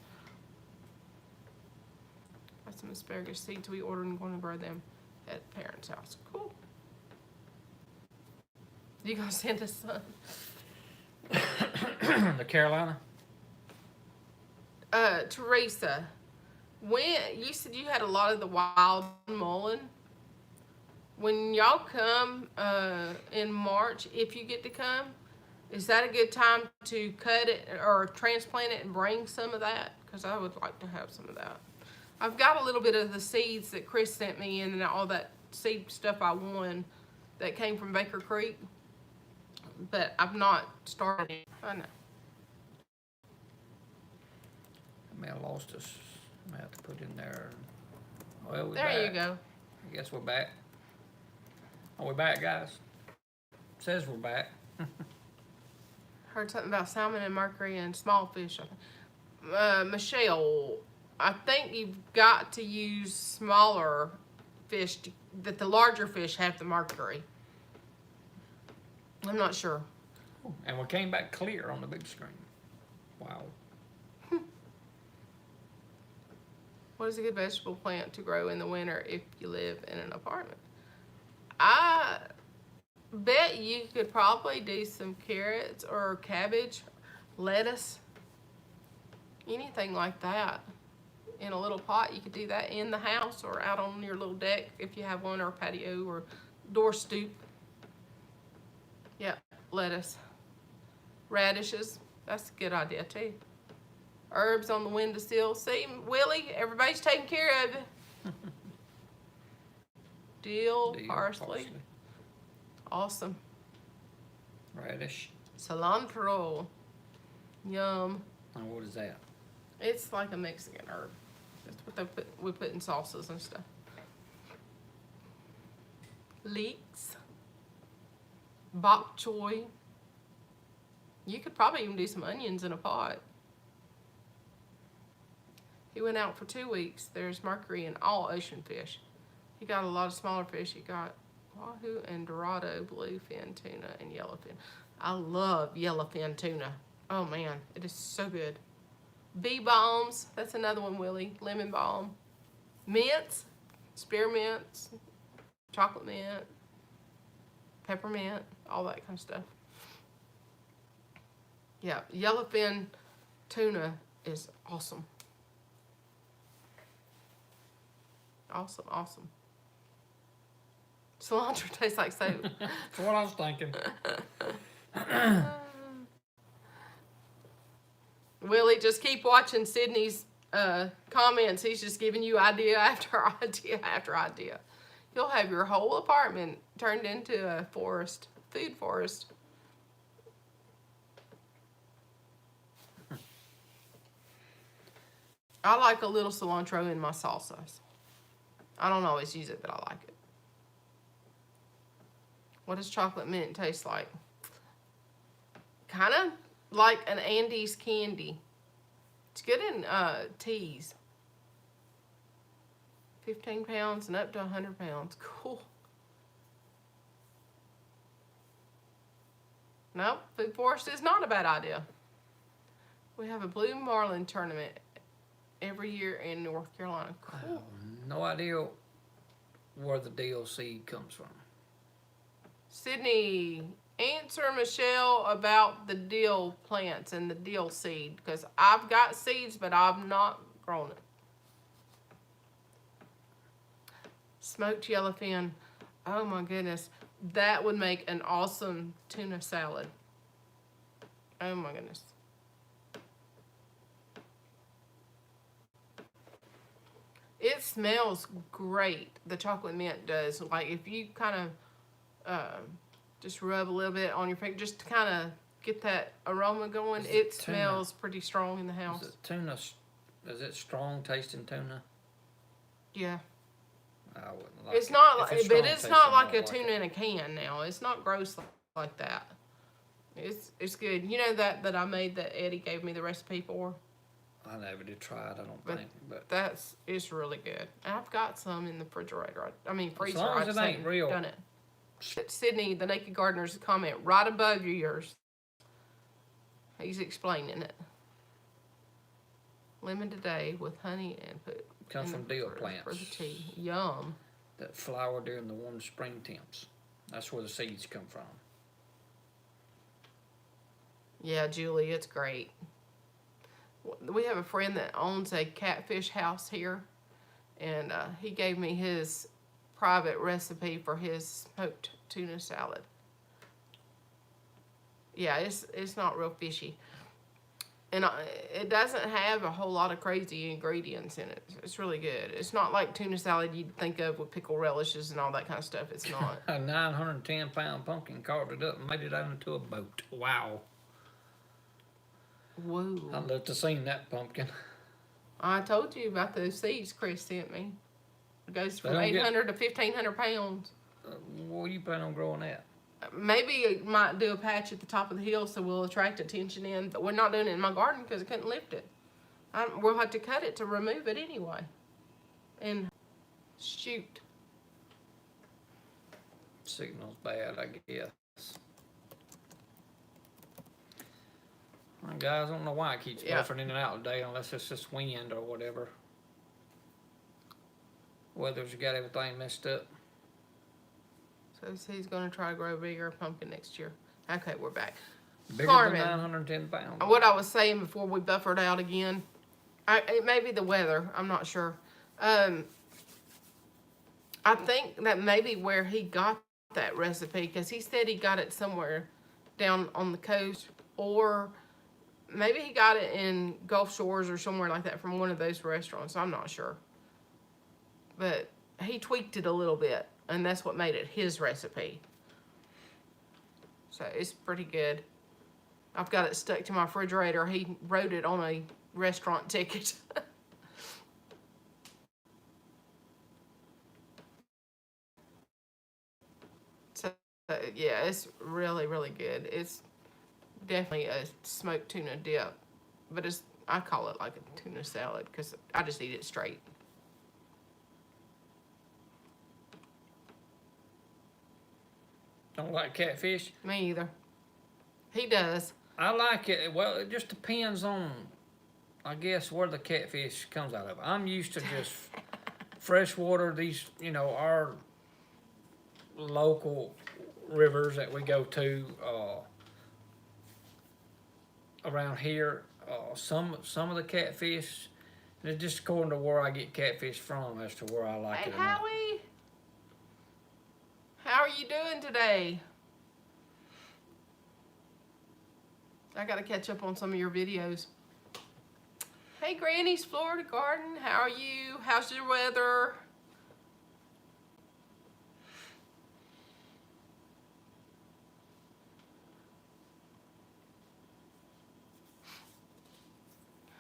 Got some asparagus seeds we ordered and going to grow them at parents' house. Cool. You gonna send us some? The Carolina? Teresa, when you said you had a lot of the wild mullen, when y'all come in March, if you get to come, is that a good time to cut it or transplant it and bring some of that? Because I would like to have some of that. I've got a little bit of the seeds that Chris sent me and all that seed stuff I won that came from Baker Creek, but I've not started it. I know. I may have lost us. I may have to put in there. Well, we're There back. you go. I guess we're back. Are we back, guys? Says we're back. Heard something about salmon and mercury and small fish. Michelle, I think you've got to use smaller fish, that the larger fish have the mercury. I'm not sure. And we came back clear on the big screen. Wow. What is a good vegetable plant to grow in the winter if you live in an apartment? I bet you could probably do some carrots or cabbage, lettuce, anything like that. In a little pot, you could do that in the house or out on your little deck if you have one, or patio or door stoop. Yeah, lettuce. Radishes, that's a good idea too. Herbs on the windowsill. See, Willie, everybody's taking care of it. Dill, parsley. Awesome. Radish. Cilantro. Yum. And what is that? It's like a Mexican herb. That's what we put in salsas and stuff. Leeks. Bok choy. You could probably even do some onions in a pot. He went out for 2 weeks. There's mercury in all ocean fish. He got a lot of smaller fish. He got wahoo and dorado, bluefin tuna, and yellowfin. I love yellowfin tuna. Oh man, it is so good. Bee balms, that's another one, Willie. Lemon balm. Mints, spearmints, chocolate mint, peppermint, all that kind of stuff. Yeah, yellowfin tuna is awesome. Awesome, awesome. Cilantro tastes like soap. That's what I was thinking. Willie, just keep watching Sydney's comments. He's just giving you idea after idea after idea. You'll have your whole apartment turned into a forest, food forest. I like a little cilantro in my salsas. I don't always use it, but I like it. What does chocolate mint taste like? Kind of like an Andes candy. It's good in teas. 15 pounds and up to 100 pounds. Cool. Nope, food forest is not a bad idea. We have a blue marlin tournament every year in North Carolina. Cool. I have no idea where the dill seed comes from. Sydney, answer Michelle about the dill plants and the dill seed, because I've got seeds, but I've not grown it. Smoked yellowfin. Oh my goodness. That would make an awesome tuna salad. Oh my goodness. It smells great. The chocolate mint does. Like if you kind of just rub a little bit on your finger, just to kind of get that aroma going. It smells pretty strong in the house. Is it tuna? Is it strong tasting tuna? Yeah. I wouldn't like It's it. not If like, it's but strong it's tasting, not I like don't a tuna it. in a can now. It's not gross like that. It's good. You know that I made that Eddie gave me the recipe for? I never did try it, I don't But think. But it's really good. And I've got some in the refrigerator. I mean freezer. long as I just it ain't haven't real- done it. Sydney, the Naked Gardener's comment right above yours. He's explaining it. Lemon today with honey and put Comes from dill for plants the tea. Yum. that flower during the warm spring temps. That's where the seeds come from. Yeah, Julie, it's great. We have a friend that owns a catfish house here, and he gave me his private recipe for his smoked tuna salad. Yeah, it's not real fishy. And it doesn't have a whole lot of crazy ingredients in it. It's really good. It's not like tuna salad you'd think of with pickle relishes and all that kind of stuff. It's not. A 910-pound pumpkin carved it up and made it out into a boat. Wow. Whoa. I'd love to seen that pumpkin. I told you about those seeds Chris sent me. It goes They from don't 800 to 1,500 pounds. Where you plan on growing that? Maybe it might do a patch at the top of the hill so we'll attract attention in. But we're not doing it in my garden because I couldn't lift it. We'll have to cut it to remove it anyway. And shoot. Signal's bad, I guess. Well, guys, I don't know why it keeps buffering in and out today unless it's just wind or whatever. Weather's got everything messed up. So he's going to try to grow a bigger pumpkin next year. Okay, we're back. Bigger Carmen, than 910 pounds. What I was saying before we buffered out again, it may be the weather. I'm not sure. I think that maybe where he got that recipe, because he said he got it somewhere down on the coast, or maybe he got it in Gulf Shores or somewhere like that from one of those restaurants. I'm not sure. But he tweaked it a little bit, and that's what made it his recipe. So it's pretty good. I've got it stuck to my refrigerator. He wrote it on a restaurant ticket. So yeah, it's really, really good. It's definitely a smoked tuna dip, but I call it like a tuna salad because I just eat it straight. Don't like catfish? Me either. He does. I like it. Well, it just depends on, I guess, where the catfish comes out of. I'm used to just freshwater, these, our local rivers that we go to around here. Some of the catfish, it's just according to where I get catfish from as to where I like Hey, it or not. Howie. How are you doing today? I gotta catch up on some of your videos. Hey, Granny's Florida Garden. How are you? How's your weather?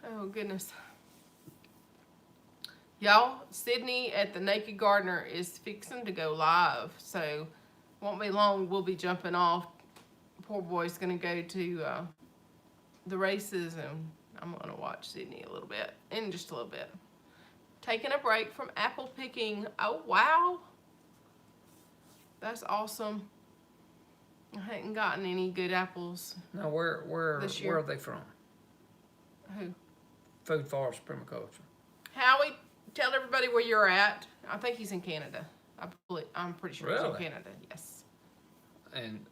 Oh, goodness. Y'all, Sydney at the Naked Gardener is fixing to go live, so won't be long. We'll be jumping off. Poor boy's gonna go to the races, and I'm gonna watch Sydney a little bit, in just a little bit. Taking a break from apple picking. Oh wow, that's awesome. I hadn't gotten any good apples. Now, where this year. are they from? Who? Food Forest Permaculture. Howie, tell everybody where you're at. I think he's in Canada. I'm pretty sure he's in Really? Canada. Yes. And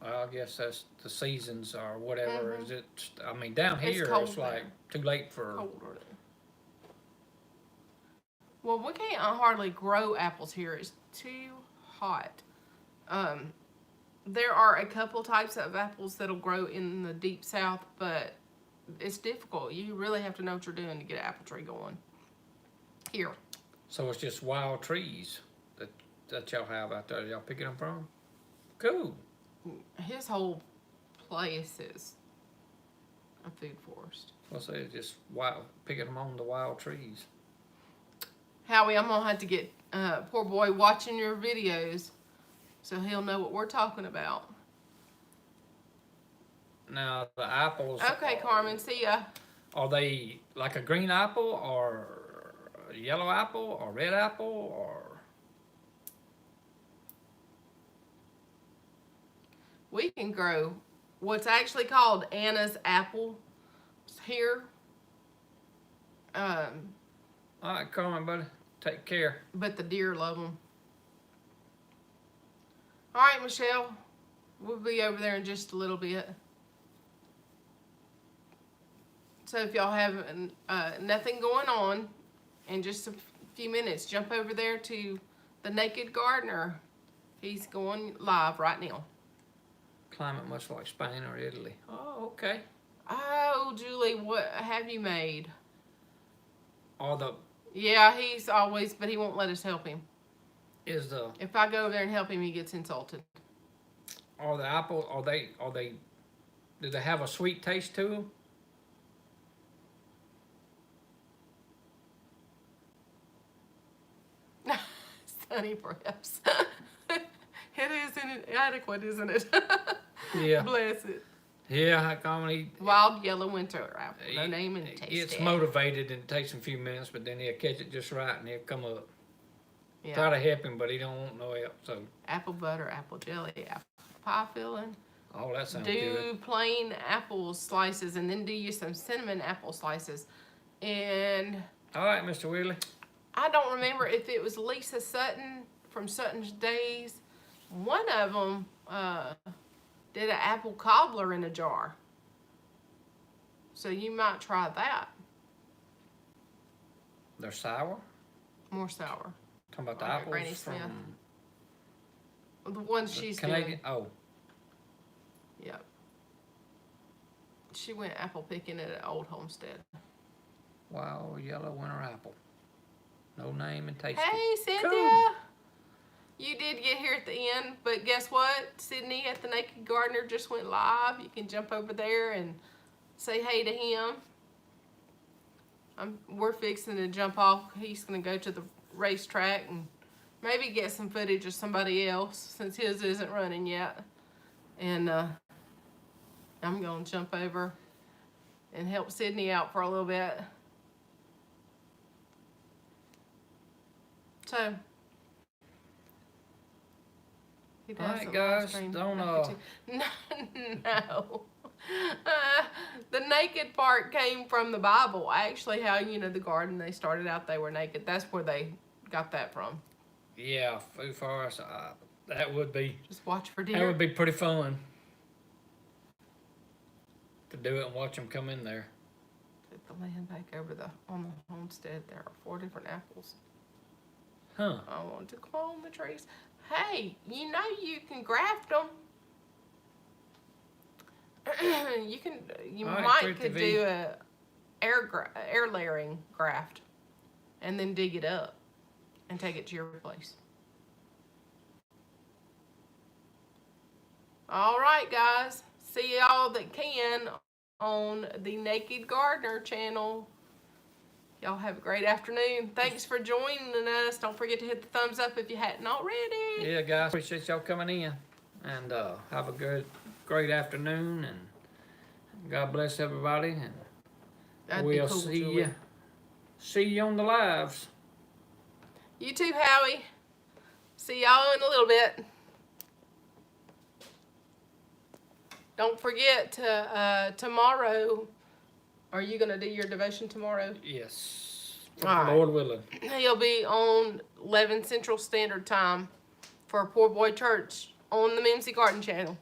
I guess that's the seasons or whatever. Is it? I mean, down here cold it's like there. too late for. Colder. Well, we can't hardly grow apples here. It's too hot. There are a couple types of apples that'll grow in the deep south, but it's difficult. You really have to know what you're doing to get an apple tree going here. So it's just wild trees that y'all have out there. Y'all picking them from? Cool. His whole place is a food forest. I'll say it's just wild, picking them on the wild trees. Howie, I'm gonna have to get poor boy watching your videos so he'll know what we're talking about. Now the apples. Okay, Carmen, see ya. Are they like a green apple or a yellow apple or red apple or? we can grow what's actually called Anna's apple here. All right, Carmen, buddy. Take care. But the deer love them. All right, Michelle. We'll be over there in just a little bit. So if y'all have nothing going on, in just a few minutes, jump over there to the Naked Gardener. He's going live right now. Climate much like Spain or Italy. Oh, okay. Oh, Julie, what have you made? All the Yeah, he's always, but he won't let us help him. is the If I go over there and help him, he gets insulted. are the apple are they do they have a sweet taste to them? Sunny breaths. It is inadequate, isn't it? Yeah. Bless it. Yeah, Carmen. Wild yellow winter apple. No name and He taste. gets motivated and it takes him a few minutes, but then he'll catch it just right and he'll come up. Yeah. Try to help him, but he don't want no help. So Apple butter, apple jelly, apple pie filling. oh, that sounds Do good. plain apple slices, and then do you some cinnamon apple slices. And All right, Mr. Willie. I don't remember if it was Lisa Sutton from Sutton's Days. One of them did an apple cobbler in a jar. So you might try that. They're sour. More sour. Talking about the Like a apples Granny from The ones the she's Canadian. doing. Oh, Yep. She went apple picking at an old homestead. wow, yellow winter apple. No name and taste. Hey, Cynthia. Cool. You did get here at the end, but guess what? Sydney at the Naked Gardener just went live. You can jump over there and say hey to him. We're fixing to jump off. He's going to go to the racetrack and maybe get some footage of somebody else since his isn't running yet. And I'm going to jump over and help Sydney out for a little bit. So, he does Alright, some guys, ice cream don't, macaroni. No. The naked part came from the Bible. Actually, how, the garden they started out, they were naked. That's where they got that from. Yeah, food for us. That would be. Just watch for That deer. would be pretty fun to do it and watch them come in there. Put the land back over on the homestead. There are 4 different apples. Huh? I want to clone the trees. Hey, you can graft them. You All right, might Truth could TV. do a air layering graft, and then dig it up, and take it to your place. All right, guys. See y'all that can on the Naked Gardener channel. Y'all have a great afternoon. Thanks for joining us. Don't forget to hit the thumbs up if you hadn't already. Yeah, guys, appreciate y'all coming in, and have a great afternoon, and God bless everybody, and That'd be we'll cool, see Julie. you on the lives. You too, Howie. See y'all in a little bit. Don't forget to tomorrow. Are you gonna do your devotion tomorrow? Yes, All right. Lord willing. He'll be on 11 Central Standard Time for PoorBoy Ch on the Mimsy Garden channel.